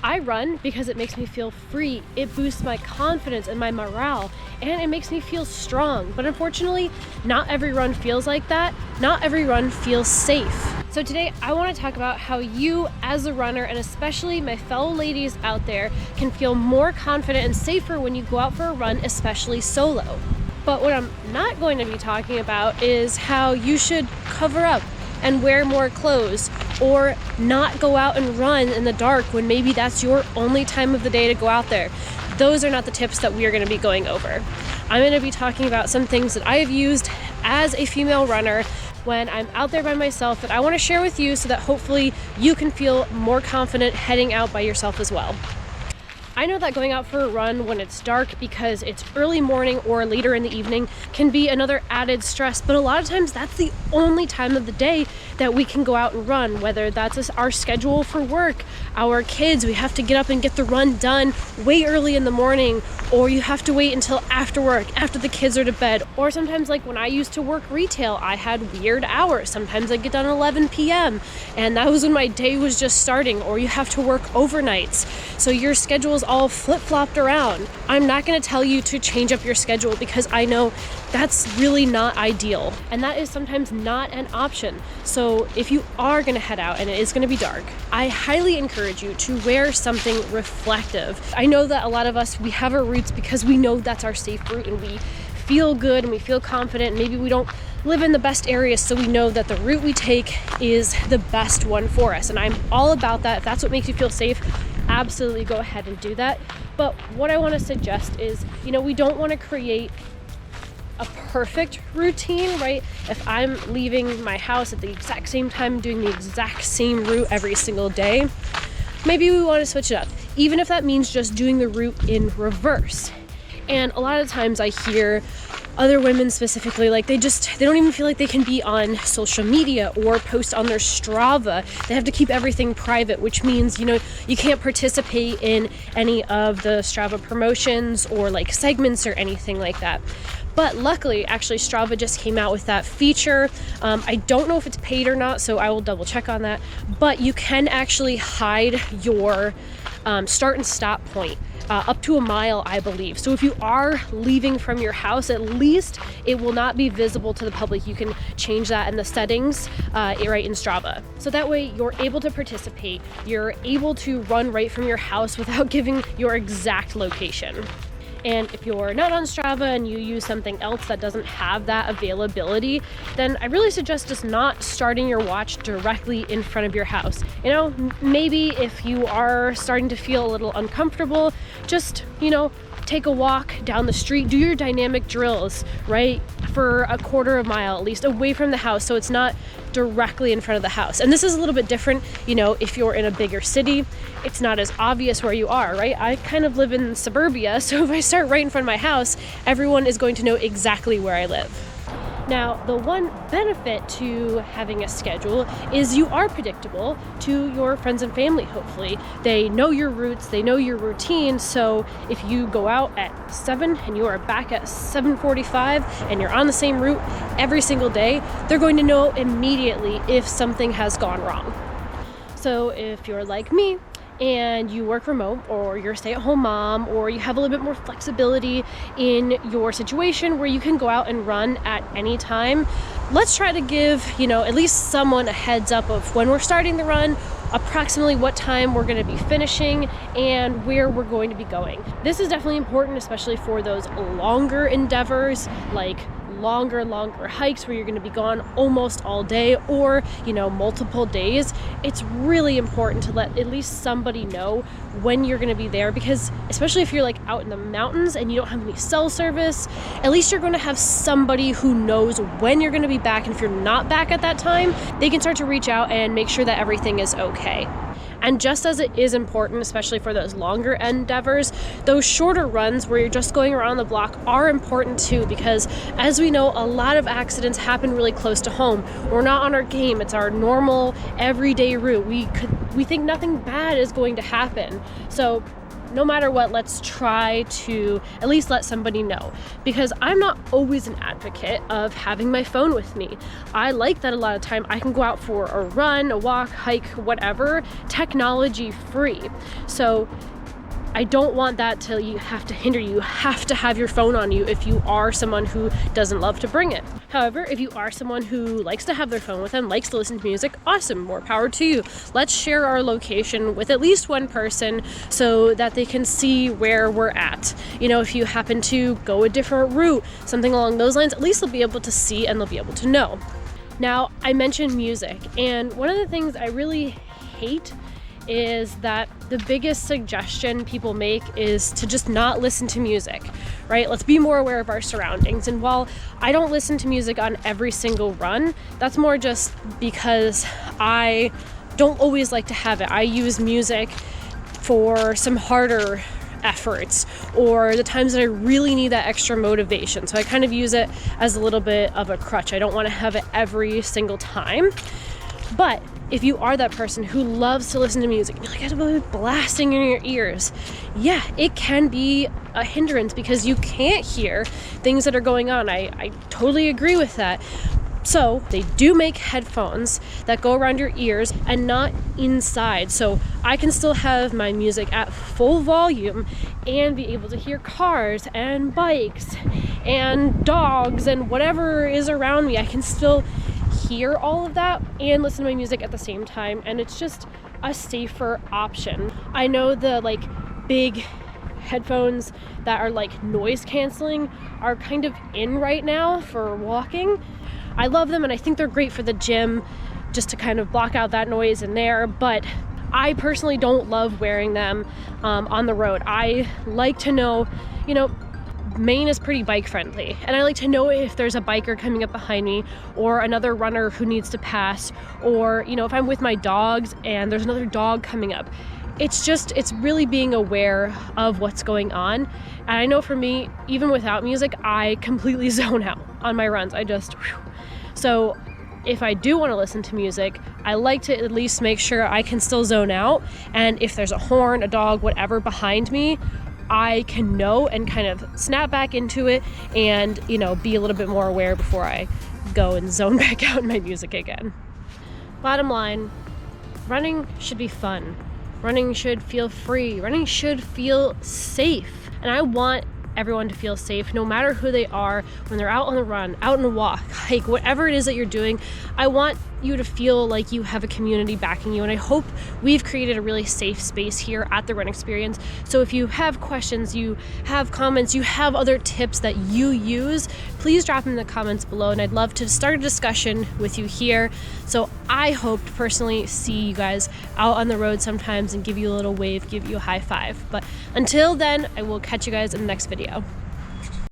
I run because it makes me feel free, it boosts my confidence and my morale, and it makes me feel strong. But unfortunately, not every run feels like that. Not every run feels safe. So today I want to talk about how you as a runner, and especially my fellow ladies out there, can feel more confident and safer when you go out for a run, especially solo. But what I'm not going to be talking about is how you should cover up and wear more clothes, or not go out and run in the dark when maybe that's your only time of the day to go out there. Those are not the tips that we are going to be going over. I'm going to be talking about some things that I have used as a female runner when I'm out there by myself that I want to share with you so that hopefully you can feel more confident heading out by yourself as well. I know that going out for a run when it's dark because it's early morning or later in the evening can be another added stress, but a lot of times that's the only time of the day that we can go out and run, whether that's our schedule for work, our kids, we have to get up and get the run done way early in the morning, or you have to wait until after work, after the kids are to bed, or sometimes like when I used to work retail, I had weird hours. Sometimes I'd get done at 11 p.m. and that was when my day was just starting, or you have to work overnights. So your schedule's all flip-flopped around. I'm not going to tell you to change up your schedule because I know that's really not ideal, and that is sometimes not an option. So if you are going to head out and it is going to be dark, I highly encourage you to wear something reflective. I know that a lot of us, we have our routes because we know that's our safe route and we feel good and we feel confident. Maybe we don't live in the best areas, so we know that the route we take is the best one for us, and I'm all about that. If that's what makes you feel safe, absolutely go ahead and do that. But what I want to suggest is, we don't want to create a perfect routine, right? If I'm leaving my house at the exact same time, doing the exact same route every single day, maybe we want to switch it up, even if that means just doing the route in reverse. And a lot of times I hear other women specifically, like they don't even feel like they can be on social media or post on their Strava. They have to keep everything private, which means, you can't participate in any of the Strava promotions or like segments or anything like that. But luckily, actually, Strava just came out with that feature. I don't know if it's paid or not, so I will double check on that. But you can actually hide your start and stop point up to a mile, I believe. So if you are leaving from your house, at least it will not be visible to the public. You can change that in the settings right in Strava. So that way you're able to participate. You're able to run right from your house without giving your exact location. And if you're not on Strava and you use something else that doesn't have that availability, then I really suggest just not starting your watch directly in front of your house. Maybe if you are starting to feel a little uncomfortable, just, take a walk down the street, do your dynamic drills, right, for a quarter of a mile at least away from the house, so it's not directly in front of the house. And this is a little bit different, if you're in a bigger city, it's not as obvious where you are, right? I kind of live in suburbia, so if I start right in front of my house, everyone is going to know exactly where I live. Now, the one benefit to having a schedule is you are predictable to your friends and family, hopefully. They know your routes, they know your routine, so if you go out at 7 and you are back at 7:45 and you're on the same route every single day, they're going to know immediately if something has gone wrong. So if you're like me, and you work remote, or you're a stay-at-home mom, or you have a little bit more flexibility in your situation where you can go out and run at any time, let's try to give, at least someone a heads up of when we're starting the run, approximately what time we're going to be finishing, and where we're going to be going. This is definitely important, especially for those longer endeavors, like longer hikes where you're going to be gone almost all day, or multiple days. It's really important to let at least somebody know when you're going to be there, because especially if you're like out in the mountains and you don't have any cell service, at least you're going to have somebody who knows when you're going to be back, and if you're not back at that time, they can start to reach out and make sure that everything is okay. And just as it is important, especially for those longer endeavors, those shorter runs where you're just going around the block are important too, because as we know, a lot of accidents happen really close to home. We're not on our game. It's our normal everyday route. We think nothing bad is going to happen. So no matter what, let's try to at least let somebody know, because I'm not always an advocate of having my phone with me. I like that a lot of time I can go out for a run, a walk, hike, whatever, technology free. So I don't want that to have to hinder you. You have to have your phone on you if you are someone who doesn't love to bring it. However, if you are someone who likes to have their phone with them, likes to listen to music, awesome, more power to you. Let's share our location with at least one person so that they can see where we're at. You know, if you happen to go a different route, something along those lines, at least they'll be able to see and they'll be able to know. Now, I mentioned music, and one of the things I really hate is that the biggest suggestion people make is to just not listen to music, right? Let's be more aware of our surroundings. And while I don't listen to music on every single run, that's more just because I don't always like to have it. I use music for some harder efforts or the times that I really need that extra motivation. So I kind of use it as a little bit of a crutch. I don't want to have it every single time. But if you are that person who loves to listen to music, you're like, I have it blasting in your ears. Yeah, it can be a hindrance because you can't hear things that are going on. I totally agree with that. So they do make headphones that go around your ears and not inside. So I can still have my music at full volume and be able to hear cars and bikes and dogs and whatever is around me. I can still hear all of that and listen to my music at the same time, and it's just a safer option. I know the big headphones that are noise canceling are kind of in right now for walking. I love them and I think they're great for the gym just to kind of block out that noise in there, but I personally don't love wearing them on the road. I like to know, Maine is pretty bike friendly, and I like to know if there's a biker coming up behind me or another runner who needs to pass, or if I'm with my dogs and there's another dog coming up. It's really being aware of what's going on. And I know for me, even without music, I completely zone out on my runs. So if I do want to listen to music, I like to at least make sure I can still zone out, and if there's a horn, a dog, whatever behind me, I can know and kind of snap back into it and, be a little bit more aware before I go and zone back out in my music again. Bottom line, running should be fun. Running should feel free. Running should feel safe. And I want everyone to feel safe, no matter who they are, when they're out on the run, out on a walk, hike, whatever it is that you're doing. I want you to feel like you have a community backing you, and I hope we've created a really safe space here at the Run Experience. So if you have questions, you have comments, you have other tips that you use, please drop them in the comments below, and I'd love to start a discussion with you here. So I hope to personally see you guys out on the road sometimes and give you a little wave, give you a high five. But until then, I will catch you guys in the next video.